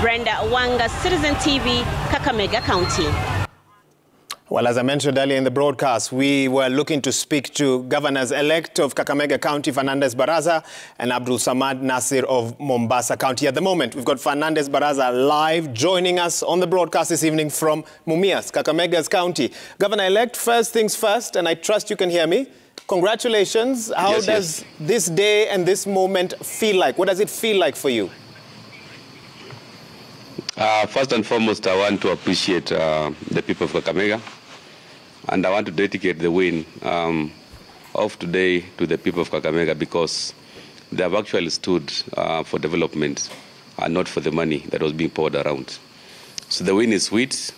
Brenda Wanga, Citizen TV, Kakamega County. Well, as I mentioned earlier in the broadcast, we were looking to speak to Governors-elect of Kakamega County, Fernandez Barasa, and Abdul Samad Nasir of Mombasa County. At the moment, we've got Fernandez Barasa live joining us on the broadcast this evening from Mumias, Kakamega's county. Governor-elect, first things first, and I trust you can hear me. Congratulations. How does this day and this moment feel like? What does it feel like for you? First and foremost, I want to appreciate the people of Kakamega. And I want to dedicate the win of today to the people of Kakamega because they have actually stood for development and not for the money that was being poured around. So the win is sweet,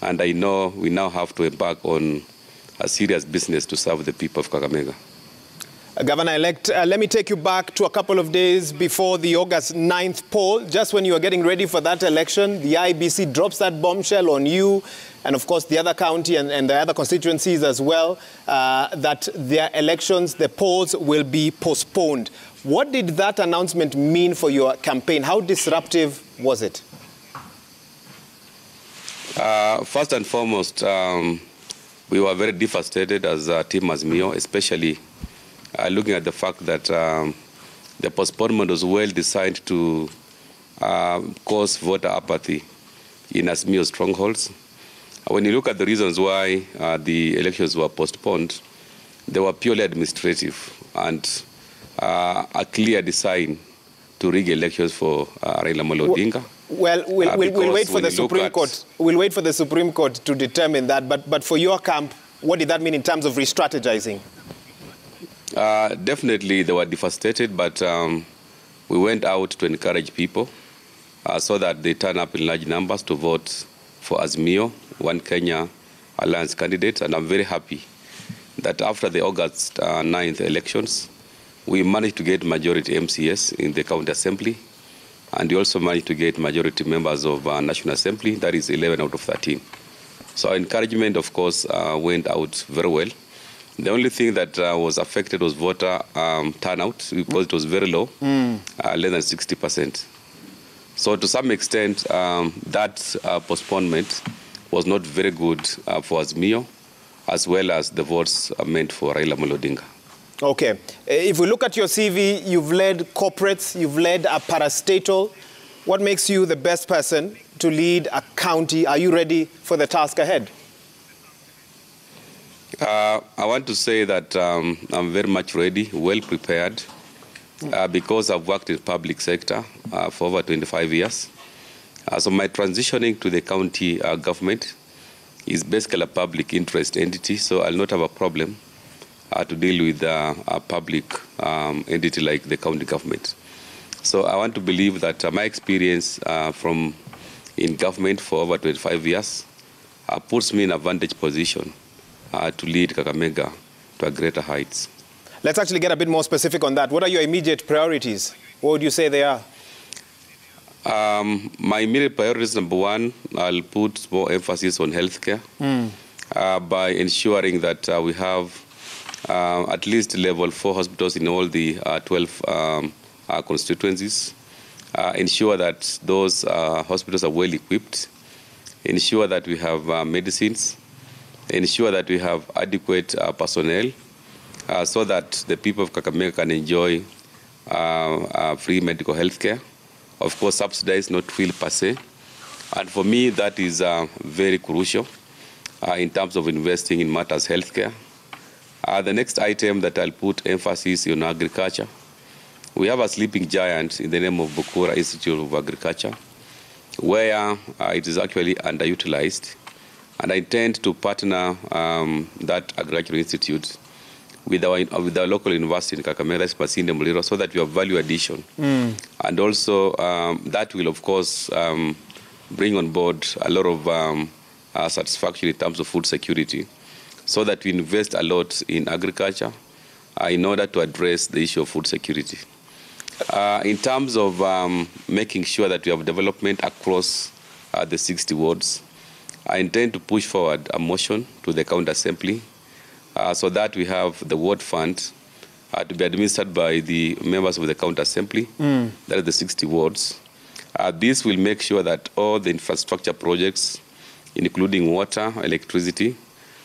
and I know we now have to embark on a serious business to serve the people of Kakamega. Governor-elect, let me take you back to a couple of days before the August 9th poll. Just when you were getting ready for that election, the IBC drops that bombshell on you and, of course, the other county and the other constituencies as well, that their elections, the polls will be postponed. What did that announcement mean for your campaign? How disruptive was it? First and foremost, we were very devastated as a team Azimio, especially looking at the fact that the postponement was well designed to cause voter apathy in Azimio strongholds. When you look at the reasons why the elections were postponed, they were purely administrative and a clear design to rig elections for Raila Amolo Odinga. Well, we'll wait for the Supreme Court. We'll wait for the Supreme Court to determine that. But for your camp, what did that mean in terms of restrategizing? Definitely, they were devastated, but we went out to encourage people so that they turn up in large numbers to vote for Azimio, One Kenya Alliance candidate. And I'm very happy that after the August 9th elections, we managed to get majority MCS in the County Assembly, and we also managed to get majority members of National Assembly, that is 11 out of 13. So our encouragement, of course, went out very well. The only thing that was affected was voter turnout because it was very low, less than 60%. So to some extent, that postponement was not very good for Azimio, as well as the votes meant for Raila Amolo Odinga. Okay. If we look at your CV, you've led corporates, you've led a parastatal. What makes you the best person to lead a county? Are you ready for the task ahead? I want to say that I'm very much ready, well prepared, because I've worked in the public sector for over 25 years. So my transitioning to the county government is basically a public interest entity, so I'll not have a problem to deal with a public entity like the county government. So I want to believe that my experience in government for over 25 years puts me in a vantage position to lead Kakamega to a greater heights. Let's actually get a bit more specific on that. What are your immediate priorities? What would you say they are? My immediate priorities, number one, I'll put more emphasis on healthcare by ensuring that we have at least level 4 hospitals in all the 12 constituencies. Ensure that those hospitals are well equipped. Ensure that we have medicines. Ensure that we have adequate personnel so that the people of Kakamega can enjoy free medical health care. Of course, subsidized, not free per se. And for me, that is very crucial in terms of investing in matters healthcare. The next item that I'll put emphasis on agriculture. We have a sleeping giant in the name of Bukura Institute of Agriculture, where it is actually underutilized. And I intend to partner that agricultural institute with our local university in Kakamega, Masinde Muliro, so that we have value addition. And also that will, of course, bring on board a lot of satisfaction in terms of food security, so that we invest a lot in agriculture in order to address the issue of food security. In terms of making sure that we have development across the 60 wards, I intend to push forward a motion to the County Assembly so that we have the ward fund to be administered by the members of the County Assembly, that is the 60 wards, This will make sure that all the infrastructure projects, including water, electricity,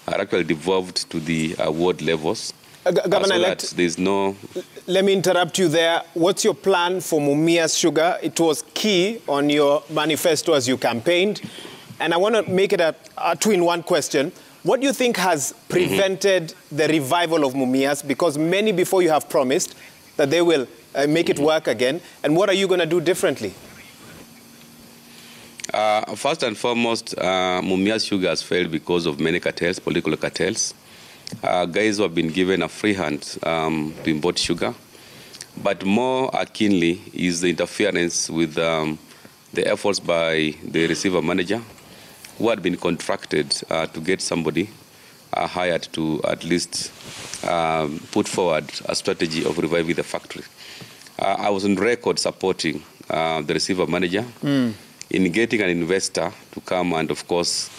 are actually devolved to the ward levels. Governor-elect, there's no... Let me interrupt you there. What's your plan for Mumias Sugar? It was key on your manifesto as you campaigned. And I want to make it a two-in-one question. What do you think has prevented the revival of Mumias? Because many before you have promised that they will make it work again. And what are you going to do differently? First and foremost, Mumias Sugar has failed because of many cartels, political cartels. Guys who have been given a free hand to import sugar. But more keenly is the interference with the efforts by the receiver manager, who had been contracted to get somebody hired to at least put forward a strategy of reviving the factory. I was on record supporting the receiver manager in getting an investor to come and, of course,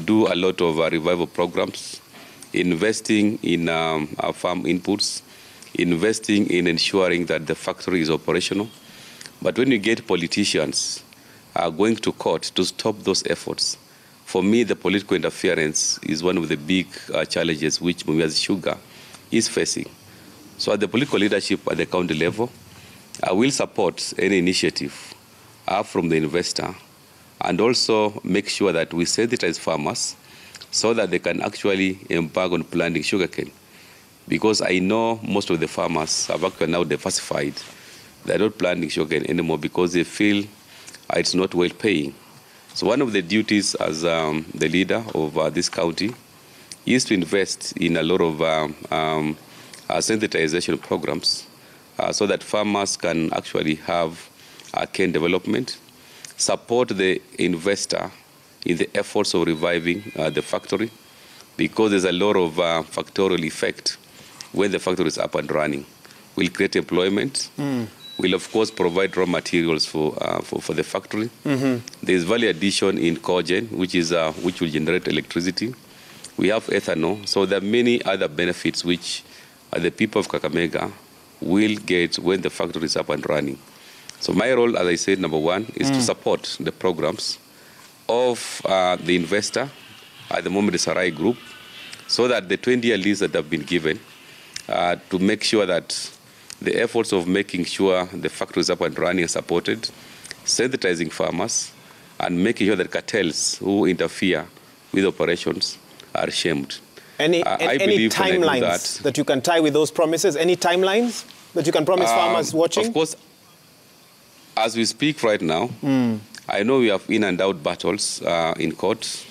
do a lot of revival programs, investing in our farm inputs, investing in ensuring that the factory is operational. But when you get politicians going to court to stop those efforts, for me, the political interference is one of the big challenges which Mumias Sugar is facing. So at the political leadership at the county level, I will support any initiative from the investor and also make sure that we sensitize farmers so that they can actually embark on planting sugarcane. Because I know most of the farmers have actually now diversified. They're not planting sugarcane anymore because they feel it's not well paying. So one of the duties as the leader of this county is to invest in a lot of sensitization programs so that farmers can actually have cane development, support the investor in the efforts of reviving the factory, because there's a lot of factorial effect when the factory is up and running. We'll create employment. We'll, of course, provide raw materials for the factory. There's value addition in cogen, which will generate electricity. We have ethanol. So there are many other benefits which the people of Kakamega will get when the factory is up and running. So my role, as I said, number one, is to support the programs of the investor, at the moment the Sarai Group, so that the 20-year lease that have been given to make sure that the efforts of making sure the factory is up and running are supported, sensitizing farmers, and making sure that cartels who interfere with operations are shamed. Any timelines that you can tie with those promises? Any timelines that you can promise farmers watching? Of course, as we speak right now, I know we have in and out battles in court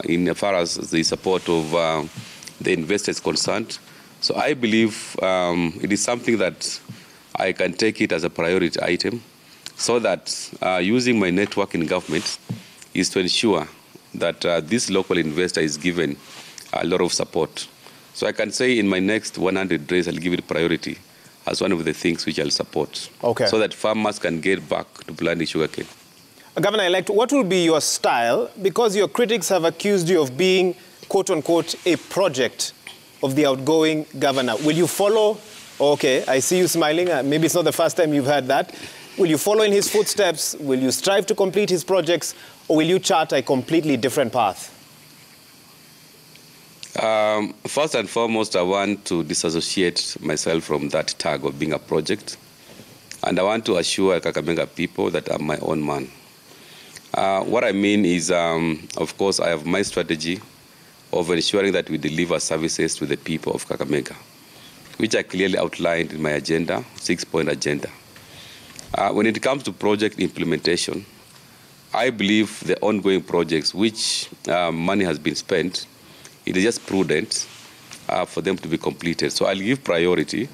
in as far as the support of the investors concerned. So I believe it is something that I can take it as a priority item so that using my network in government is to ensure that this local investor is given a lot of support. So I can say in my next 100 days, I'll give it priority as one of the things which I'll support. Okay. So that farmers can get back to planting sugarcane. Governor-elect, what will be your style? Because your critics have accused you of being, quote-unquote, a project of the outgoing governor. Will you follow? Okay, I see you smiling. Maybe it's not the first time you've heard that. Will you follow in his footsteps? Will you strive to complete his projects? Or will you chart a completely different path? First and foremost, I want to disassociate myself from that tag of being a project. And I want to assure Kakamega people that I'm my own man. What I mean is, of course, I have my strategy of ensuring that we deliver services to the people of Kakamega, which I clearly outlined in my agenda, 6-point agenda. When it comes to project implementation, I believe the ongoing projects, which money has been spent, it is just prudent for them to be completed. So I'll give priority,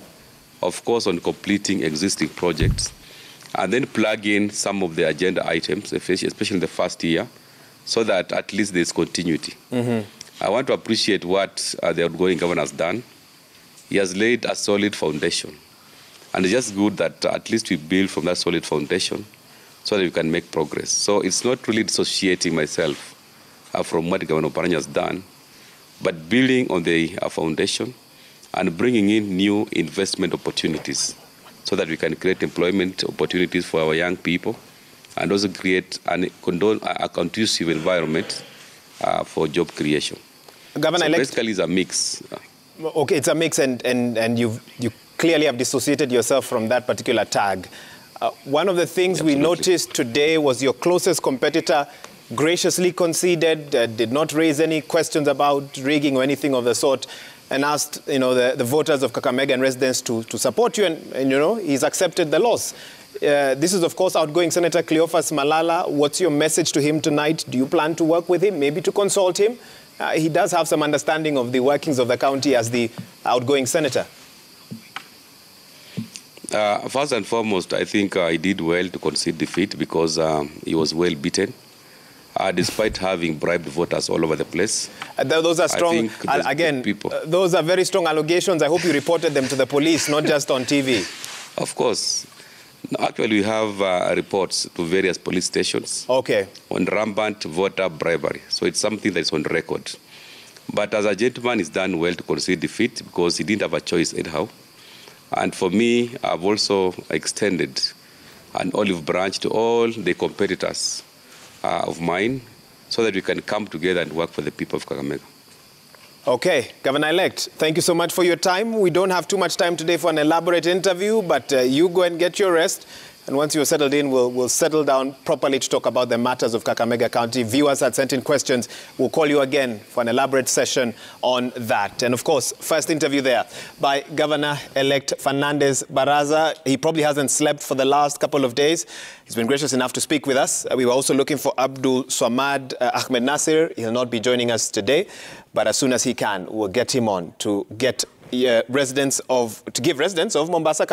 of course, on completing existing projects, and then plug in some of the agenda items, especially in the first year, so that at least there's continuity. I want to appreciate what the outgoing governor has done. He has laid a solid foundation. And it's just good that at least we build from that solid foundation so that we can make progress. So it's not really dissociating myself from what Governor Oparanya has done, but building on the foundation and bringing in new investment opportunities so that we can create employment opportunities for our young people and also create a conducive environment for job creation. Governor-elect, basically, it's a mix. Okay, it's a mix, and you clearly have dissociated yourself from that particular tag. One of the things we noticed today was your closest competitor graciously conceded, did not raise any questions about rigging or anything of the sort, and asked, the voters of Kakamega and residents to support you, and he's accepted the loss. This is, of course, outgoing Senator Cleophas Malala. What's your message to him tonight? Do you plan to work with him, maybe to consult him? He does have some understanding of the workings of the county as the outgoing senator. First and foremost, I think he did well to concede defeat because he was well beaten, despite having bribed voters all over the place. Those are strong, again, those are very strong allegations. I hope you reported them to the police, not just on TV. Of course. Actually, we have reports to various police stations on rampant voter bribery. So it's something that's on record. But as a gentleman, he's done well to concede defeat because he didn't have a choice anyhow. And for me, I've also extended an olive branch to all the competitors of mine so that we can come together and work for the people of Kakamega. Okay, Governor-elect, thank you so much for your time. We don't have too much time today for an elaborate interview, but you go and get your rest. And once you're settled in, we'll settle down properly to talk about the matters of Kakamega County. Viewers had sent in questions. We'll call you again for an elaborate session on that. And of course, first interview there by Governor-elect Fernandez Barasa. He probably hasn't slept for the last couple of days. He's been gracious enough to speak with us. We were also looking for Abdul Swamad Ahmed Nasir. He'll not be joining us today, but as soon as he can, we'll get him on to get residents of Mombasa